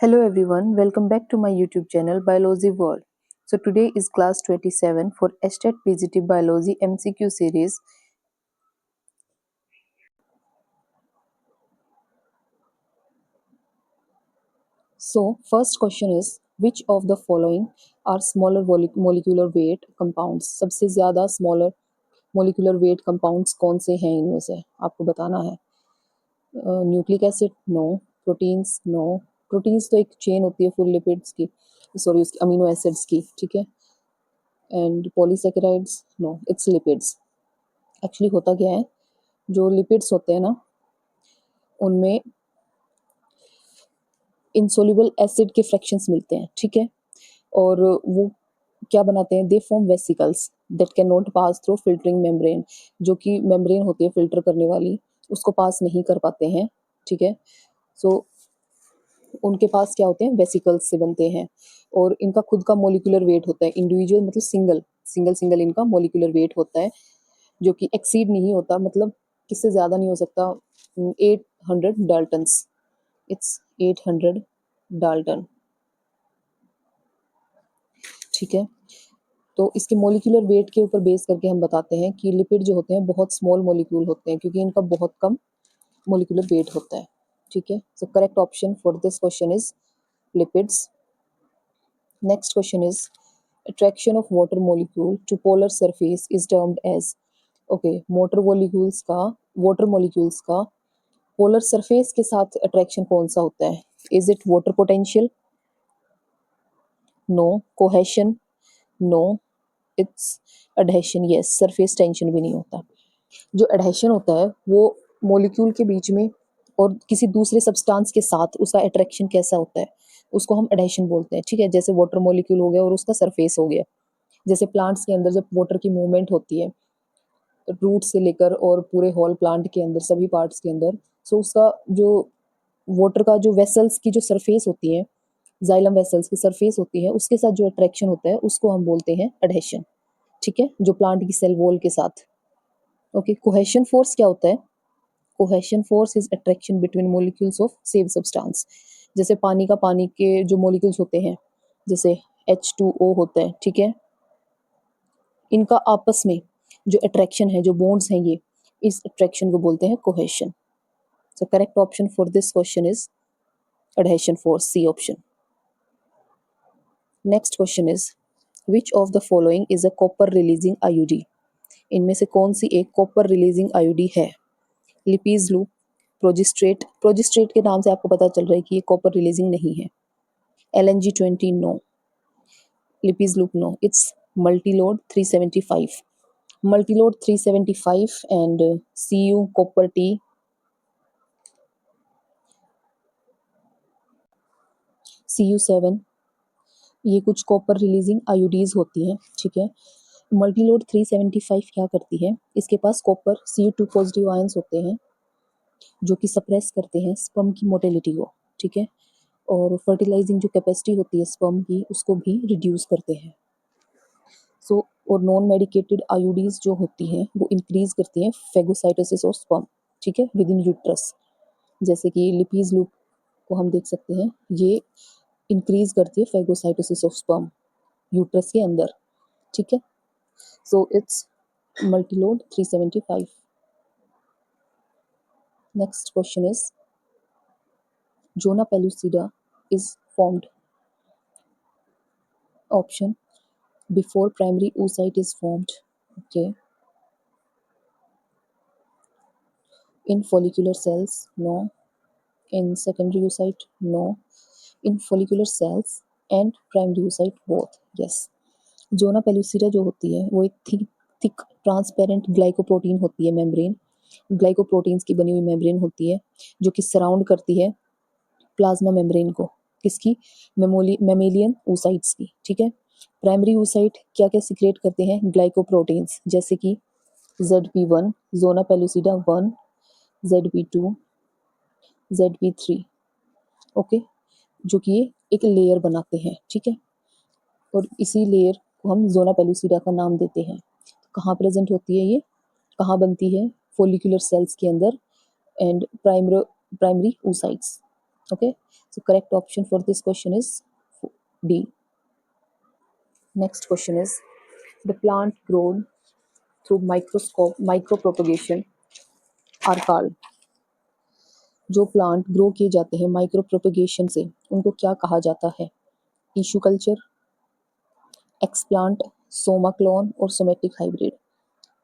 Hello everyone, welcome back to my YouTube channel Biology World. So today is class 27 for STAT PGT Biology MCQ series. So first question is, which of the following are smaller molecular weight compounds? सबसे ज़्यादा smaller molecular weight compounds कौन से हैं इनमें से आपको बताना है. Nucleic acid no, proteins no. Proteins तो एक चेन होती है फुल लिपिड्स की, सॉरी उसकी अमीनो एसिड्स की, ठीक है. And polysaccharides no, it's lipids. Actually होता क्या है, जो लिपिड्स होते हैं ना उनमें इंसोल्यूबल एसिड के फ्रैक्शंस मिलते हैं, ठीक है. और वो क्या बनाते हैं, they form vesicles that can not pass through filtering membrane. जो कि मेम्ब्रेन होती है फिल्टर करने वाली, उसको पास नहीं कर पाते हैं, ठीक है. सो उनके पास क्या होते हैं, वेसिकल्स से बनते हैं. और इनका खुद का मोलिकुलर वेट होता है, इंडिविजुअल मतलब सिंगल सिंगल सिंगल इनका मोलिकुलर वेट होता है, जो कि एक्सीड नहीं होता, मतलब किससे ज़्यादा नहीं हो सकता, 800 डाल्टन्स. इट्स 800 डाल्टन, ठीक है. तो इसके मोलिकुलर वेट के ऊपर बेस करके हम बताते हैं कि लिपिड जो होते हैं बहुत स्मॉल मोलिक्यूल होते हैं, क्योंकि इनका बहुत कम मोलिकुलर वेट होता है, ठीक है. So correct option for this question is lipids. Next question is attraction of water molecule to polar surface is termed as. Okay, water molecules का पोलर सरफेस के साथ अट्रैक्शन कौन सा होता है? Is it water potential? No. Cohesion? No. It's adhesion. Yes, surface tension भी नहीं होता. जो एडहेशन होता है वो मॉलिक्यूल के बीच में और किसी दूसरे सब्सटेंस के साथ उसका अट्रैक्शन कैसा होता है, उसको हम एडहेशन बोलते हैं, ठीक है. जैसे वाटर मॉलिक्यूल हो गया और उसका सरफेस हो गया. जैसे प्लांट्स के अंदर जब वाटर की मूवमेंट होती है, रूट से लेकर और पूरे होल प्लांट के अंदर सभी पार्ट्स के अंदर, सो उसका जो वाटर का जो वेसल्स की जो सरफेस होती है, जाइलम वेसल्स की सरफेस होती है, उसके साथ जो अट्रैक्शन होता है उसको हम बोलते हैं एडहेशन, ठीक है. जो प्लांट की सेल वॉल के साथ. ओके, कोहेशन फोर्स क्या होता है? Cohesion force is attraction between molecules of same substance. जैसे पानी के जो मॉलिक्यूल्स होते हैं, जैसे H2O होता है, ठीक है. इनका आपस में जो अट्रैक्शन है, जो बॉन्ड्स हैं, ये इस अट्रैक्शन को बोलते हैं cohesion. So correct option for this question is adhesion force, C option. Next question is which of the following is a copper releasing IUD. इनमें से कौन सी एक कॉपर रिलीजिंग आईयूडी है? लिपीज लूप, प्रोजिस्ट्रेट. प्रोजिस्ट्रेट के नाम से आपको पता चल रहा है कि ये कॉपर रिलीजिंग नहीं है. LNG20 no. Lippes loop no. It's Multiload 375. Multiload 375 and CU copper T. CU7, ये कुछ कॉपर रिलीजिंग आयोडीज होती हैं, ठीक है. मल्टीलोड 375 क्या करती है, इसके पास कॉपर Cu2 पॉजिटिव आयंस होते हैं जो कि सप्रेस करते हैं स्पर्म की मोटिलिटी को, ठीक है. और फर्टिलाइजिंग जो कैपेसिटी होती है स्पर्म की, उसको भी रिड्यूस करते हैं. सो और नॉन मेडिकेटेड आयोडीज जो होती हैं वो इंक्रीज करती हैं फेगोसाइटोसिस और स्पर्म, ठीक है, विद इन यूट्रस. जैसे कि लिपीज लूप को हम देख सकते हैं, ये इंक्रीज करती है फेगोसाइटोसिस ऑफ स्पर्म यूट्रस के अंदर, ठीक है. So it's Multiload 375. Next question is zona pellucida is formed. Option before primary oocyte is formed. Okay. In follicular cells, no. In secondary oocyte, no. In follicular cells and primary oocyte, both, yes. Zona pellucida जो होती है वो एक thick transparent glycoprotein होती है, membrane, glycoproteins की बनी हुई मेम्ब्रेन होती है जो कि सराउंड करती है प्लाज्मा मेम्ब्रेन को, किसकी, मेमेलियन oocytes की, ठीक है. प्राइमरी oocyte क्या क्या सिक्रेट करते हैं, ग्लाइकोप्रोटीन्स, जैसे कि ZP1, zona pellucida 1, ZP2, ZP3, okay, जो कि ये एक लेयर बनाते हैं, ठीक है. और इसी लेयर को हम जोना पेलुसिडा का नाम देते हैं. कहाँ प्रेजेंट होती है, ये कहाँ बनती है, फोलिकुलर सेल्स के अंदर and primary oocytes. Okay, so correct option for this question is D. Next question is, the plant grown through micropropagation are called. जो प्लांट ग्रो किए जाते हैं माइक्रो प्रोपगेशन से, उनको क्या कहा जाता है? Tissue culture, explant, Soma clone और सोमेटिक हाइब्रिड।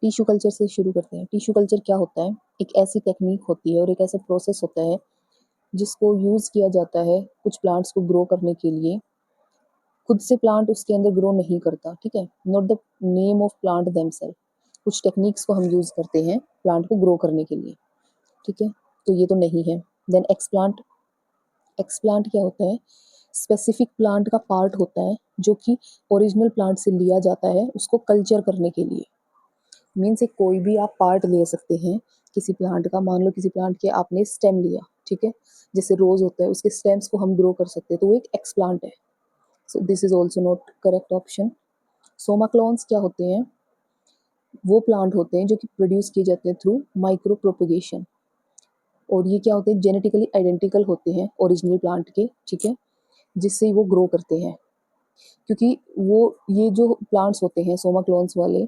टिश्यू कल्चर से शुरू करते हैं। टिश्यू कल्चर क्या होता है? एक ऐसी टेक्निक होती है और एक ऐसा प्रोसेस होता है जिसको यूज़ किया जाता है कुछ प्लांट्स को ग्रो करने के लिए। खुद से प्लांट उसके अंदर ग्रो नहीं करता, ठीक है, not the name of plant themselves. कुछ टेक्निक्स को हम यूज़ करते हैं प्लांट को ग्रो करने के लिए, ठीक है, तो ये तो नहीं है। देन एक्सप्लांट, एक्सप्लांट क्या होता है? स्पेसिफिक प्लांट का पार्ट होता है जो कि ओरिजिनल प्लांट से लिया जाता है उसको कल्चर करने के लिए। मीन्स एक कोई भी आप पार्ट ले सकते हैं किसी प्लांट का। मान लो किसी प्लांट के आपने स्टेम लिया, ठीक है, जैसे रोज होता है उसके स्टेम्स को हम ग्रो कर सकते हैं, तो वो एक एक्सप्लांट है। So this is also not correct option. Soma clones क्या होते हैं? वो प्लांट होते हैं जो कि प्रोड्यूस किए जाते हैं थ्रू माइक्रो प्रोपगेशन, और ये क्या होते हैं? जेनेटिकली आइडेंटिकल होते हैं ओरिजिनल प्लांट के, ठीक है, जिससे वो ग्रो करते हैं। क्योंकि वो ये जो प्लांट्स होते हैं सोमा क्लोन्स वाले,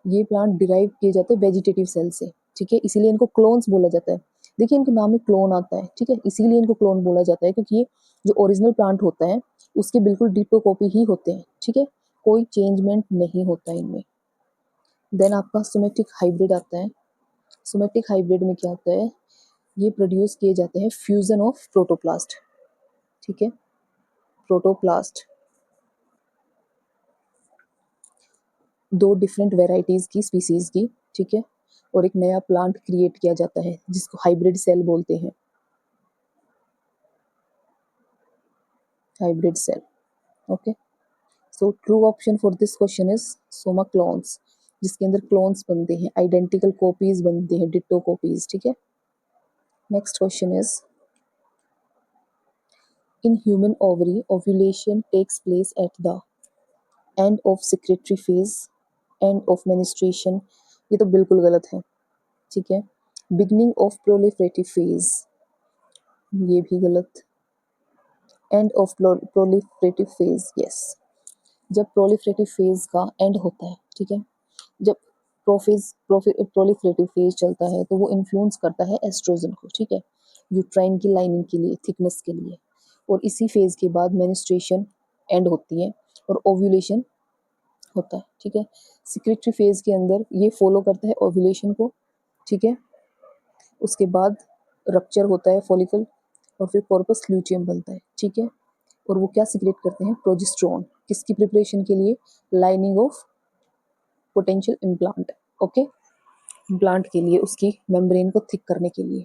ये प्लांट डिराइव किए जाते हैं वेजिटेटिव सेल से, ठीक है, इसीलिए इनको क्लोन्स बोला जाता है। देखिए इनके नाम में क्लोन आता है, ठीक है, इसीलिए इनको क्लोन बोला जाता है क्योंकि ये जो ओरिजिनल प्लांट होता है उसके बिल्कुल डिटो कॉपी ही होते हैं, ठीक है, कोई चेंजमेंट नहीं होता इनमें। देन आपका सोमेटिक हाइब्रिड आता है। सोमेटिक हाइब्रिड में क्या होता है? ये प्रोड्यूस किए जाते हैं फ्यूजन ऑफ प्रोटोप्लास्ट, ठीक है, प्रोटोप्लास्ट, दो डिफरेंट वेराइटीज की स्पीसीज की, ठीक है, और एक नया प्लांट क्रिएट किया जाता है जिसको हाइब्रिड सेल बोलते हैं, hybrid cell. Okay, so true option for this question is somaclones, जिसके अंदर क्लोन्स बनते हैं, आइडेंटिकल कॉपीज बनते हैं, डिट्टो कॉपीज, ठीक है। Next question is, in human ovary ovulation takes place at the end of secretory phase, end of menstruation, ये तो बिल्कुल गलत है, ठीक है, बिगनिंग ऑफ प्रोलिफरेटिव फेज, ये भी गलत, and of proliferative phase, yes, जब प्रोलिफरेटिव फेज का एंड होता है, ठीक है, जब प्रोलिफरेटिव फेज चलता है तो वो इन्फ्लुएंस करता है एस्ट्रोजन को, ठीक है, यूट्राइन की लाइनिंग के लिए, थिकनेस के लिए, और इसी फेज के बाद मेनिस्ट्रेशन एंड होती है और ओव्यूलेशन होता है, ठीक है। सिक्रेटरी फेज के अंदर ये फॉलो करता है ओव्यूलेशन को, ठीक है, उसके बाद रप्चर होता है फॉलिकल और फिर कॉर्पस ल्यूटियम बनता है, ठीक है, और वो क्या सीक्रेट करते हैं? प्रोजेस्टेरोन, किसकी प्रिपरेशन के लिए? Lining of potential implant, okay, implant के लिए, उसकी मेम्ब्रेन को थिक करने के लिए।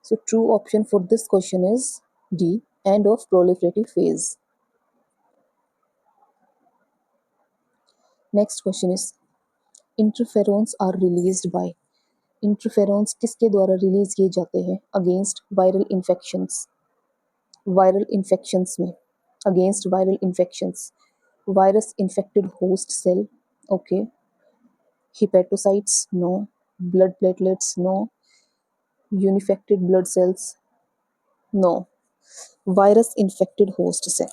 So true option for this question is D, end of proliferative phase. Next question is, interferons are released by, interferons किसके द्वारा रिलीज किए जाते हैं against viral infections, viral infections में, against viral infections, virus infected host cell, okay, hepatocytes, no, blood platelets, no, uninfected blood cells, no, virus infected host cell.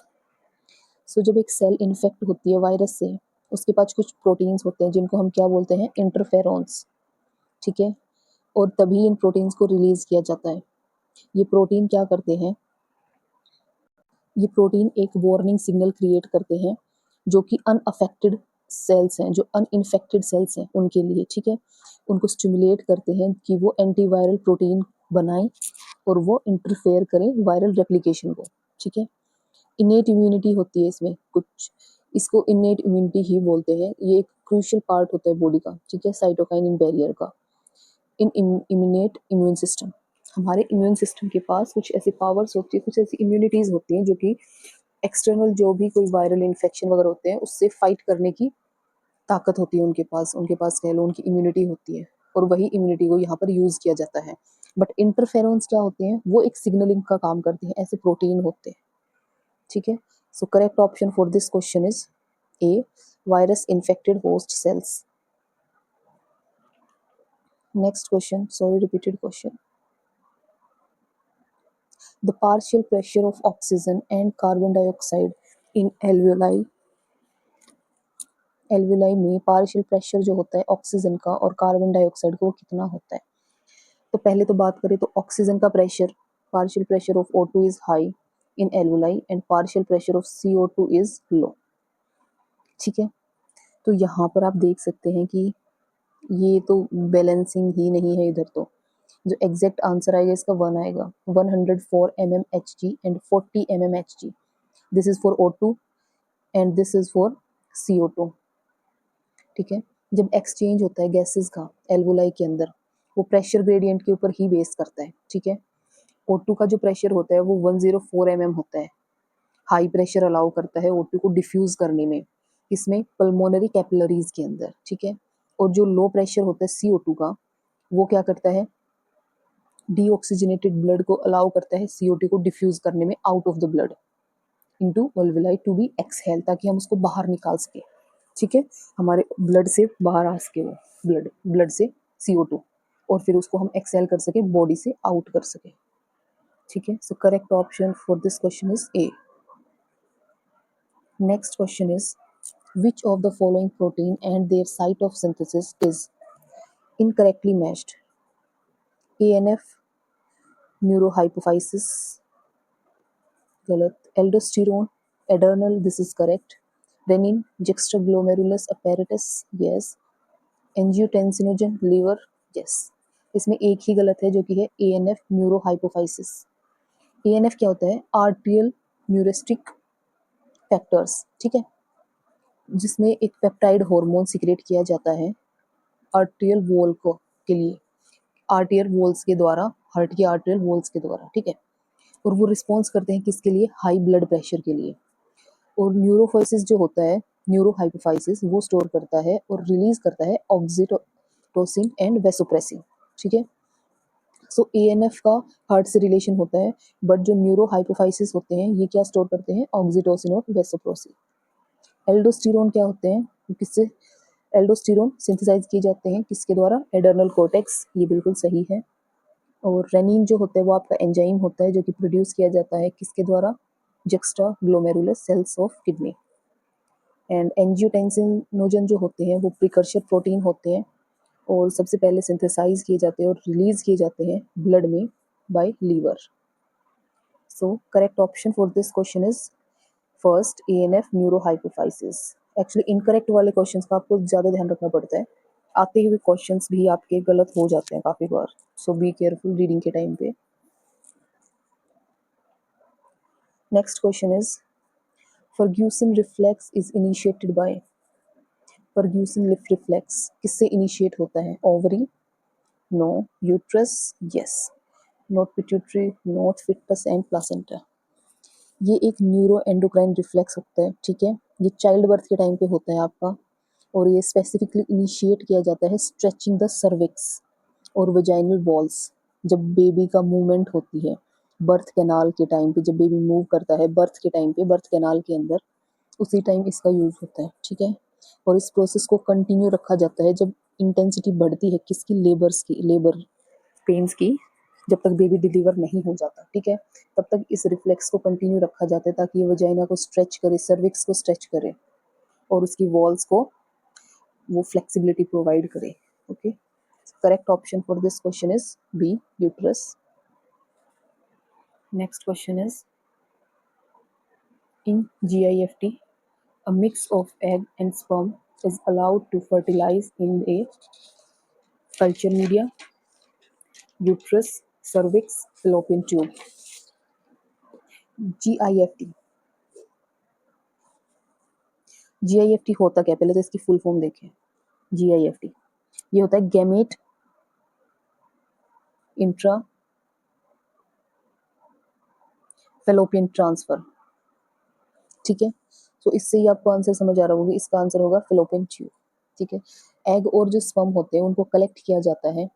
So जब एक cell infect होती है वायरस से, उसके पास कुछ प्रोटीन्स होते हैं जिनको हम क्या बोलते हैं? इंटरफेरोन्स, ठीक है, और तभी इन प्रोटीन्स को रिलीज किया जाता है। ये प्रोटीन क्या करते हैं? ये प्रोटीन एक वार्निंग सिग्नल क्रिएट करते हैं जो कि अनअफेक्टेड सेल्स हैं, जो अनइन्फेक्टेड सेल्स हैं उनके लिए, ठीक है, उनको स्टिमुलेट करते हैं कि वो एंटीवायरल प्रोटीन बनाएं और वो इंटरफेयर करें वायरल रेप्लिकेशन को, ठीक है। इनेट इम्यूनिटी होती है इसमें कुछ, इसको इनेट इम्यूनिटी ही बोलते हैं, ये एक क्रूशियल पार्ट होता है बॉडी का, ठीक है, साइटोकाइन बैरियर का। इन इम्यूनेट इम्यून सिस्टम, हमारे इम्यून सिस्टम के पास कुछ ऐसी पावर्स होती है, कुछ ऐसी इम्यूनिटीज होती हैं जो कि एक्सटर्नल जो भी कोई वायरल इन्फेक्शन वगैरह होते हैं उससे फाइट करने की ताकत होती है उनके पास कह लो उनकी इम्यूनिटी होती है, और वही इम्यूनिटी को यहाँ पर यूज किया जाता है। बट इंटरफेरोन्स क्या होते हैं? वो एक सिग्नलिंग का काम करते हैं, ऐसे प्रोटीन होते हैं, ठीक है। So correct option for this question is a, virus infected host cells. Next question, sorry repeated question, the partial pressure of oxygen and carbon dioxide in alveoli, alveoli में पार्शियल प्रेशर जो होता है oxygen का और carbon dioxide का वो कितना होता है। तो पहले तो बात करें तो ऑक्सीजन का pressure, partial pressure of O2 is high in alveoli and partial pressure of CO2 is low. ठीक है, तो यहाँ पर आप देख सकते हैं कि ये तो बैलेंसिंग ही नहीं है, इधर तो जो एग्जैक्ट आंसर आएगा इसका 1 आएगा, 104 mmHg and 40 mmHg। This is for O2 and this is for CO2। ठीक है, जब एक्सचेंज होता है गैसेस का एल्वोलाई के अंदर, वो प्रेशर ग्रेडियंट के ऊपर ही बेस करता है। ठीक है, O2 का जो प्रेशर होता है वो 104 mm होता है, हाई प्रेशर अलाउ करता है O2 को डिफ्यूज करने में, इसमें पल्मोनरी कैपिलरीज के अंदर। ठीक है, और जो लो प्रेशर होता है CO2 का, वो क्या करता है, डीऑक्सीजनेटेड ब्लड को अलाउ करता है CO2 को डिफ्यूज करने में out of the blood into alveoli to be exhale, ताकि हम उसको बाहर निकाल सके। ठीक है, हमारे ब्लड से बाहर आ सके वो ब्लड से CO2, और फिर उसको हम एक्सहेल कर सके, बॉडी से आउट कर सके। ठीक है, so correct option for this question is a. Next question is which of the following protein and their site of synthesis is incorrectly matched? ANF neurohypophysis, गलत। Aldosterone adrenal, this is correct. Renin juxtaglomerulus apparatus, yes. Angiotensinogen liver, yes. इसमें एक ही गलत है जो कि है ANF neurohypophysis. ANF क्या होता है, आर्टियल न्यूरेस्टिक फैक्टर्स। ठीक है, जिसमें एक पेप्टाइड हार्मोन सिक्रेट किया जाता है आर्टियल वॉल को के लिए, आर्टियल वॉल्स के द्वारा, हार्ट की आर्टियल वॉल्स के द्वारा। ठीक है, और वो रिस्पॉन्स करते हैं किसके लिए, हाई ब्लड प्रेशर के लिए। और न्यूरोफाइसिस जो होता है, न्यूरोहाइपोफाइसिस, वो स्टोर करता है और रिलीज करता है ऑक्सीटोसिन एंड वेसोप्रेसिन। ठीक है, सो ANF का हार्ट से रिलेशन होता है, बट जो न्यूरोहाइपोफाइसिस होते हैं ये क्या स्टोर करते हैं, ऑक्सीटोसिन और वेसोप्रेसिन। एल्डोस्टेरोन क्या होते हैं, किससे एल्डोस्टेरोन सिंथेसाइज किए जाते हैं, किसके द्वारा, एडर्नल कोर्टेक्स, ये बिल्कुल सही है। और रेनिन जो होता है वो आपका एंजाइम होता है जो कि प्रोड्यूस किया जाता है किसके द्वारा, juxtaglomerulus cells of kidney. And angiotensinogen जो होते हैं वो प्रिकर्सर प्रोटीन होते हैं और सबसे पहले सिंथेसाइज किए जाते हैं और रिलीज किए जाते हैं ब्लड में by liver. So correct option for this question is first ANF neurohypophysis. Actually incorrect वाले क्वेश्चंस का आपको ज़्यादा ध्यान रखना पड़ता है, आते हुए क्वेश्चंस भी आपके गलत हो जाते हैं काफ़ी बार, सो बी केयरफुल रीडिंग के टाइम पे। Next question is Ferguson reflex is initiated by, Ferguson reflex किससे इनिशिएट होता है, ovary, no, uterus, yes. Not pituitary, not fetus and placenta. ये एक न्यूरो एंडोक्राइन रिफ्लेक्स होता है। ठीक है, ये चाइल्ड बर्थ के टाइम पे होता है आपका, और ये स्पेसिफिकली इनिशिएट किया जाता है स्ट्रेचिंग द सर्विक्स और वजाइनल वॉल्स, जब बेबी का मूवमेंट होती है बर्थ कैनाल के टाइम पे, जब बेबी मूव करता है बर्थ के टाइम पे बर्थ कैनाल के अंदर, उसी टाइम इसका यूज होता है। ठीक है, और इस प्रोसेस को कंटिन्यू रखा जाता है जब इंटेंसिटी बढ़ती है किसकी, लेबर पेन्स की, जब तक बेबी डिलीवर नहीं हो जाता। ठीक है, तब तक इस रिफ्लेक्स को कंटिन्यू रखा जाता है ताकि ये वजाइना को स्ट्रेच करे, सर्विक्स को स्ट्रेच करे और उसकी वॉल्स को वो फ्लेक्सिबिलिटी प्रोवाइड करे। Okay, correct option for this question is B, uterus. Next question is in GIFT, a mix of egg and sperm is allowed to fertilize in a culture media, uterus, cervix, fallopian tube। GIFT, GIFT होता क्या, पहले तो इसकी full form देखें। GIFT ये होता है gamete intra fallopian transfer. ठीक है, तो इससे ही आपको आंसर समझ आ रहा होगा, इसका आंसर होगा फेलोपियन ट्यूब। ठीक है, एग और जो स्पर्म होते हैं उनको कलेक्ट किया जाता है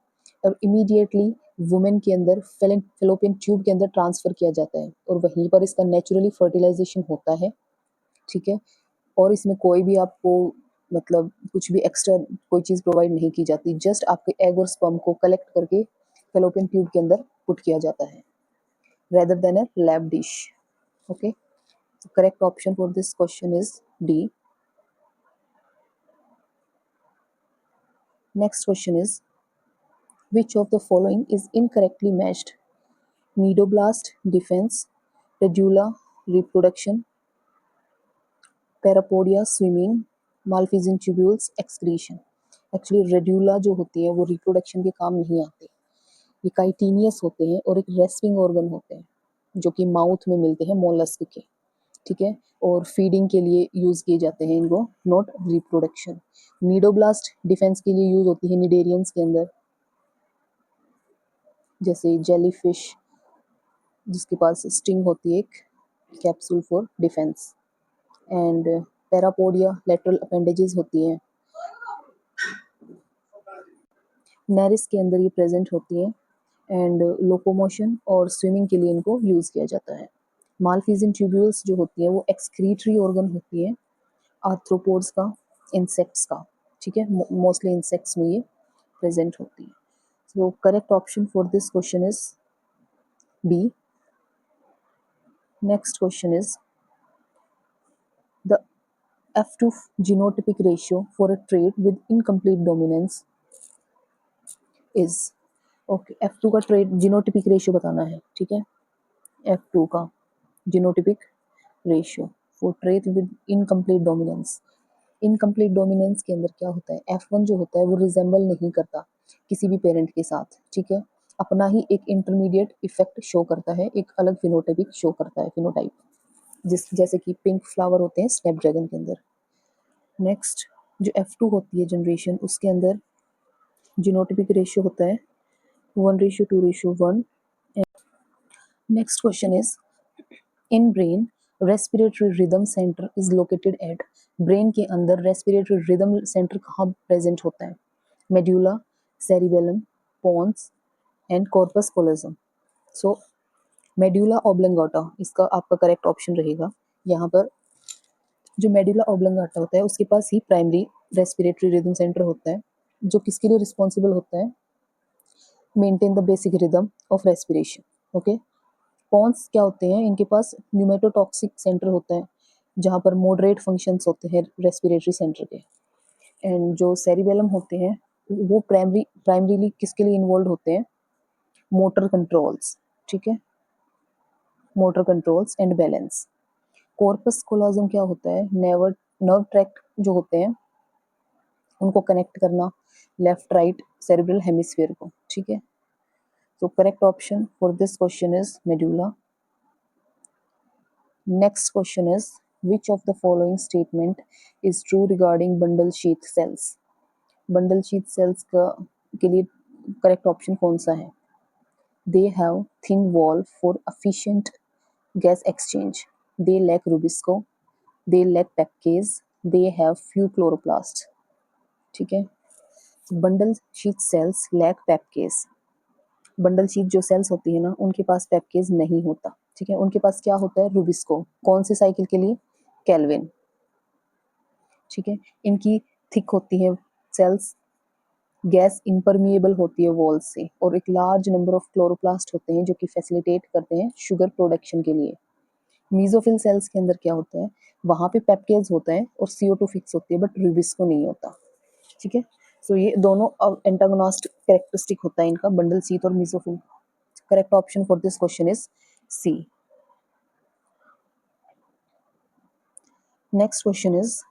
और इमीडिएटली वुमेन के अंदर फेलोपियन ट्यूब के अंदर ट्रांसफर किया जाता है और वहीं पर इसका नेचुरली फर्टिलाइजेशन होता है। ठीक है, और इसमें कोई भी आपको मतलब कुछ भी एक्स्ट्रा कोई चीज़ प्रोवाइड नहीं की जाती, जस्ट आपके एग और स्पर्म को कलेक्ट करके फेलोपियन ट्यूब के अंदर पुट किया जाता है। rather than a lab dish. Okay, the correct option for this question is D. Next question is, which of the following is incorrectly matched? Nidoblast, defense; Radula, reproduction; Parapodia, swimming; Malphizian tubules, excretion. Actually radula जो होती है वो reproduction के काम नहीं आते, ये chitinous होते हैं और एक रेस्पिंग ऑर्गन होते हैं जो कि माउथ में मिलते हैं मोलस्क के, ठीक है, और फीडिंग के लिए यूज किए जाते हैं इनको, नॉट रिप्रोडक्शन। नीडोब्लास्ट डिफेंस के लिए यूज होती है निडेरियंस के अंदर, जैसे जेलीफिश जिसके पास स्टिंग होती है एक, capsule for defence. And parapodia lateral appendages होती हैं, नेरिस के अंदर ये प्रेजेंट होती हैं, एंड लोकोमोशन और स्विमिंग के लिए इनको यूज किया जाता है। मालफिजियन ट्यूब्यूल्स जो होती है वो एक्सक्रीटरी ऑर्गन होती है आर्थ्रोपोड्स का, इंसेक्ट्स का, ठीक है, मोस्टली इंसेक्ट्स में ये प्रेजेंट होती है। So correct option for this question is B. Next question is, the F2 genotypic ratio for a trait with incomplete dominance is, okay, F2 का ट्रेट जीनोटिपिक रेशियो बताना है, ठीक है, F2 का genotypic ratio for trait with incomplete dominance. Incomplete dominance के अंदर क्या होता है, F1 जो होता है वो रिजेंबल नहीं करता किसी भी पेरेंट के साथ, ठीक है, अपना ही एक इंटरमीडिएट इफेक्ट शो करता है, एक अलग फिनोटाइपिक शो करता है, फिनोटाइप, जैसे कि पिंक फ्लावर होते हैं स्नैपड्रैगन के अंदर। नेक्स्ट जो F2 होती है जनरेशन, उसके अंदर जीनोटिपिक रेशियो होता है 1:2:1। Next question is, in brain respiratory rhythm centre is located at, brain के अंदर रेस्पिरेटरी रिदम सेंटर कहाँ प्रेजेंट होता है? Medulla, cerebellum, pons and corpus callosum. So medulla oblongata इसका आपका करेक्ट ऑप्शन रहेगा। यहाँ पर जो मेड्यूला ऑब्लंगाटा होता है उसके पास ही प्राइमरी रेस्पिरेटरी रिदम सेंटर होता है, जो किसके लिए रिस्पॉन्सिबल होता है? Maintain the basic rhythm of respiration. Okay, pons क्या होते हैं? इनके पास न्यूमेटोटॉक्सिक सेंटर होता है जहाँ पर मॉडरेट फंक्शंस होते हैं रेस्पिरेटरी सेंटर के। एंड जो सेरिबेलम होते हैं वो प्राइमरीली किसके लिए इन्वॉल्व होते हैं? मोटर कंट्रोल्स, ठीक है, motor controls and balance. Corpus callosum क्या होता है? नर्व ट्रैक्ट जो होते हैं उनको कनेक्ट करना, लेफ्ट राइट सेरेब्रल हेमिस्फीयर को, ठीक है। So correct option for this question is medulla. Next question is, which of the following statement is true regarding bundle sheath cells? Bundle sheath cells का के लिए correct option कौन सा है? They have thin wall for efficient gas exchange. They lack rubisco. They lack package. They have few chloroplasts. ठीक है, bundle sheath cells lack package. Bundle sheath जो sales होती है ना उनके पास पेप्केज नहीं होता, ठीक है, उनके पास क्या होता है? रूबिस्को। कौन से साइकिल के लिए? केल्विन, ठीक है। इनकी थिक होती है सेल्स, गैस इम्परमिएबल होती है वॉल से, और एक लार्ज नंबर ऑफ क्लोरोप्लास्ट होते हैं जो कि फैसिलिटेट करते हैं शुगर प्रोडक्शन के लिए। मीजोफिल सेल्स के अंदर क्या होता है? वहां पे पेप्केज होता है और CO2 फिक्स होती है बट रूबिस्को नहीं होता, ठीक है। सो ये दोनों एंटागोनिस्ट कैरेक्टरिस्टिक होता है इनका, बंडल शीथ और mesophyll. Correct option for this question is C. Next question is,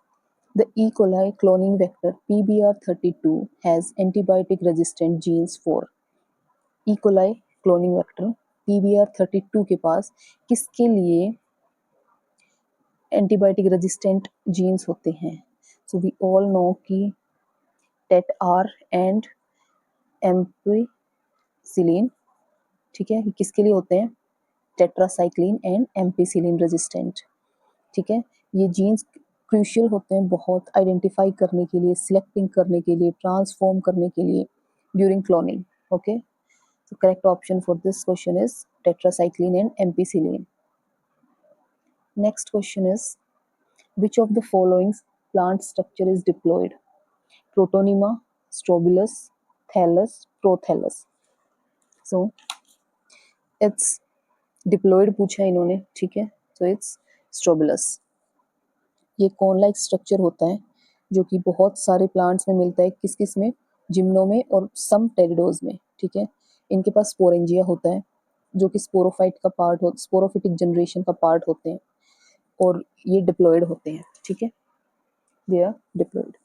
the E. coli cloning vector PBR32 has antibiotic resistant genes for। E. coli cloning vector PBR32 के पास किसके लिए antibiotic resistant jeans होते हैं? So we all know कि TET-R and ampicillin, ठीक है, किसके लिए होते हैं? टेट्रासाइक्लिन एंड एम्पिसिलिन रेजिस्टेंट, ठीक है। ये जीन्स क्रूशियल होते हैं बहुत आइडेंटिफाई करने के लिए, सिलेक्टिंग करने के लिए, ट्रांसफॉर्म करने के लिए during cloning. Okay, so correct option for this question is tetracycline and ampicillin. Next question is, which of the following plant structure is diploid? Protonema, strobilus, thallus, prothallus. So it's diploid पूछा है इन्होंने, ठीक है, तो it's strobilus. ये corn like structure होता है जो कि बहुत सारे प्लांट्स में मिलता है, किस किस में, जिम्नो में और सम टेरिडोज में, ठीक है। इनके पास स्पोरेंजिया होता है जो कि स्पोरोफाइट का पार्ट हो, स्पोरोफिटिक जनरेशन का पार्ट होते हैं, और ये डिप्लॉयड होते हैं, ठीक है, दे आर डिप्लॉयड।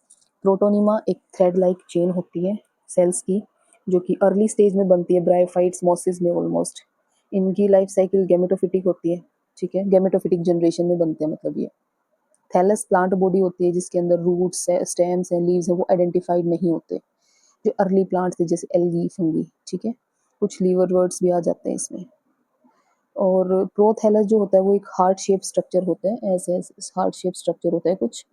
प्रोटोनिमा एक थ्रेड लाइक चेन होती है सेल्स की, जो कि अर्ली स्टेज में बनती है ब्रायोफाइट्स मॉसिस में ऑलमोस्ट। इनकी लाइफ साइकिल गेमेटोफिटिक होती है, ठीक है, गेमेटोफिटिक जनरेशन में बनते हैं मतलब ये। थैलस प्लांट बॉडी होती है जिसके अंदर रूट्स है, स्टेम्स हैं, लीव्स हैं, वो आइडेंटिफाइड नहीं होते, जो अर्ली प्लांट्स थे जैसे एल्गी, फंगी, ठीक है। कुछ लीवर वर्ड्स भी आ जाते हैं इसमें। और प्रोथैलस जो होता है वो एक हार्ट शेप स्ट्रक्चर होता है, ऐसे हार्ट शेप स्ट्रक्चर होता है कुछ,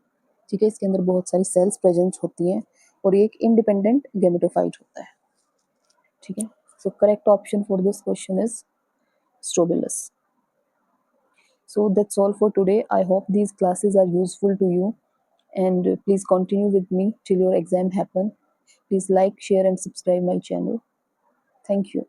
ठीक है। इसके अंदर बहुत सारी सेल्स प्रेजेंट होती हैं और ये एक इंडिपेंडेंट गेमेटोफाइट होता है, ठीक है। So correct option for this question is strobilus. So that's all for today. I hope these classes are useful to you, and please continue with me till your exam happen. Please like, share and subscribe my channel. Thank you.